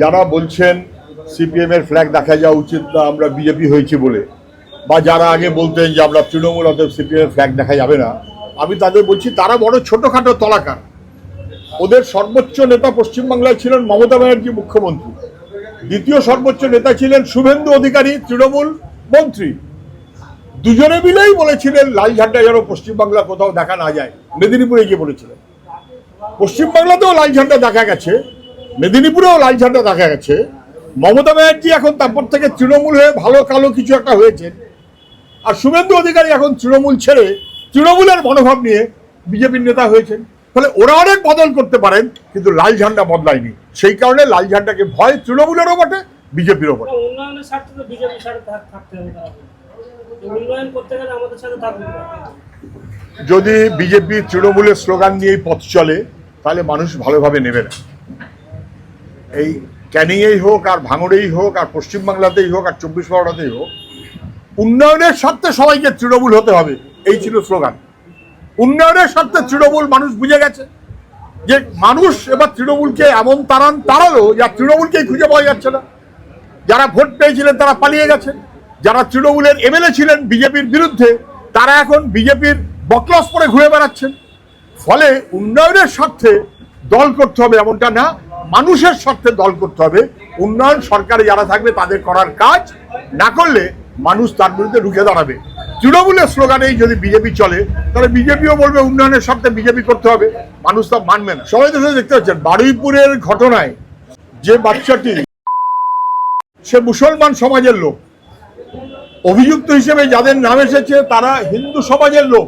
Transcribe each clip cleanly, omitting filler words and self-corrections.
যারা বলছেন সিপিএম এর ফ্ল্যাগ দেখা যাওয়া উচিত না, আমরা বিজেপি হয়েছি বলে, বা যারা আগে বলতেন যে আমরা তৃণমূল অতএব সিপিএম এর ফ্ল্যাগ দেখা যাবে না, আমি তাদের বলছি তারা বড় ছোটখাটো তলাকার। ওদের সর্বোচ্চ নেতা পশ্চিমবাংলায় ছিলেন মমতা ব্যানার্জি মুখ্যমন্ত্রী, দ্বিতীয় সর্বোচ্চ নেতা ছিলেন শুভেন্দু অধিকারী তৃণমূল মন্ত্রী। দুজনে মিলেই বলেছিলেন লাল ঝান্ডা যেন পশ্চিমবাংলা কোথাও দেখা না যায়। মেদিনীপুরে গিয়ে বলেছিলেন। পশ্চিমবাংলাতেও লাল ঝান্ডা দেখা গেছে, মেদিনীপুরেও লাল ঝান্ডা দেখা গেছে। মমতা ব্যানার্জি এখন তারপর থেকে তৃণমূল হয়ে ভালো কালো কিছু একটা হয়েছেন, আর শুভেন্দু অধিকারী এখন তৃণমূল ছেড়ে তৃণমূলের মনোভাব নিয়ে বিজেপির নেতা হয়েছেন। ফলে ওরা অনেক বদল করতে পারেন, কিন্তু লাল ঝান্ডা বদলায়নি। সেই কারণে লাল ঝান্ডাকে ভয় তৃণমূলেরও বটে, বিজেপিরও বটে। উন্নয়নের স্বার্থে তো বিজেপির সাথে থাকতে হবে, উন্নয়ন করতে গেলে আমাদের সাথে থাকতে হবে। যদি বিজেপি তৃণমূলের স্লোগান নিয়েই পথ চলে, তাহলে মানুষ ভালোভাবে নেবে না। এই ক্যানিংয়েই হোক, আর ভাঙড়েই হোক, আর পশ্চিমবাংলাতেই হোক, আর 24 পরগনাতেই হোক, উন্নয়নের স্বার্থে সবাইকে তৃণমূল হতে হবে, এই ছিল স্লোগান। উন্নয়নের স্বার্থে তৃণমূল মানুষ বুঝে গেছে যে মানুষ এবার তৃণমূলকে এমন তাড়ালো যা তৃণমূলকেই খুঁজে পাওয়া যাচ্ছে না। যারা ভোট পেয়েছিলেন তারা পালিয়ে গেছেন, যারা তৃণমূলের এমএলএ ছিলেন বিজেপির বিরুদ্ধে, তারা এখন বিজেপির বকলস পরে ঘুরে বেড়াচ্ছেন। ফলে উন্নয়নের স্বার্থে দল করতে হবে এমনটা না, মানুষের স্বার্থে দল করতে হবে। উন্নয়ন সরকারে যারা থাকবে তাদের করার কাজ না করলে মানুষ তার বিরুদ্ধে রুখে দাঁড়াবে। তৃণমূলের স্লোগানেই যদি বিজেপি চলে, তাহলে বিজেপিও বলবে উন্নয়নের স্বার্থে বিজেপি করতে হবে, মানুষ তা মানবে না। সবাই তো দেখতে পাচ্ছেন বারুইপুরের ঘটনায় যে বাচ্চাটি, সে মুসলমান সমাজের লোক, অভিযুক্ত হিসেবে যাদের নাম এসেছে তারা হিন্দু সমাজের লোক।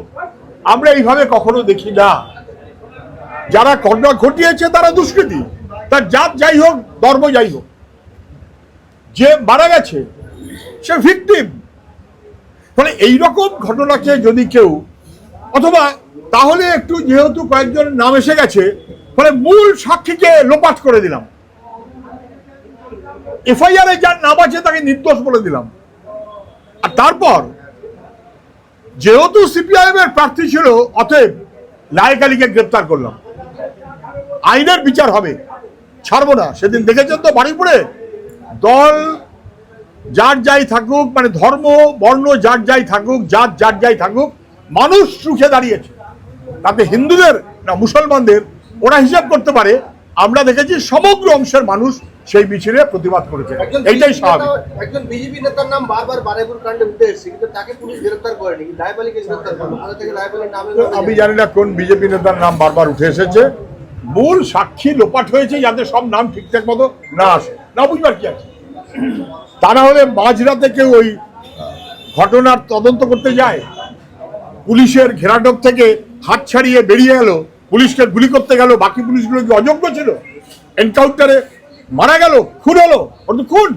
আমরা এইভাবে কখনো দেখি না। যারা ঘটনা ঘটিয়েছে তারা দুষ্কৃতী, তার জাত যাই হোক, ধর্ম যাই হোক। যে মারা গেছে সে ভিকটিম। ফলে এইরকম ঘটনাকে যদি কেউ, অথবা তাহলে একটু যেহেতু কয়েকজনের নাম এসে গেছে, ফলে মূল সাক্ষীকে লোপাট করে দিলাম, এফআইআর-এ যার নাম আছে তাকে নির্দোষ বলে দিলাম। আর তারপর যেহেতু সিপিআইএম এর প্রার্থী ছিল, অতএব লায়েক আলীকে গ্রেপ্তার করলাম। আইনের বিচার হবে, ছাড়বো না। সেদিন দেখেছেন তো বারুইপুরে, দল যার যাই থাকুক, মানে ধর্ম বর্ণ যার যাই থাকুক, জাত যার যাই থাকুক, মানুষ রুখে দাঁড়িয়েছে। তাতে হিন্দুদের না মুসলমানদের ওরা হিসাব করতে পারে। আমরা দেখেছি সমগ্র অংশের মানুষ সেই মিছিলে প্রতিবাদ করেছে, এইটাই স্বাভাবিক। একজন বিজেপি নেতার নাম বারবার বারুইপুর কাণ্ডে উঠে এসেছে, কিন্তু তাকে পুলিশ গ্রেফতার করেনি, লায়েক আলীকে গ্রেফতার করেনি। কোথা থেকে লায়েক আলীর নামে আমি জানি না কোন বিজেপি নেতার নাম বারবার উঠে এসেছে। মূল সাক্ষী লোপাট হয়েছে, যাতে সব নাম ঠিকঠাক মতো না আসে, না বুঝবার কি আছে। তা না হলে মাঝরাতে কেউ ওই ঘটনার তদন্ত করতে যায়, পুলিশের ঘেরাটোপ থেকে হাত ছাড়িয়ে বেরিয়ে গেল, পুলিশকে গুলি করতে গেল, বাকি পুলিশগুলো কি অযোগ্য ছিল? এনকাউন্টারে মারা গেল, খুন হলো, ওর তো খুন।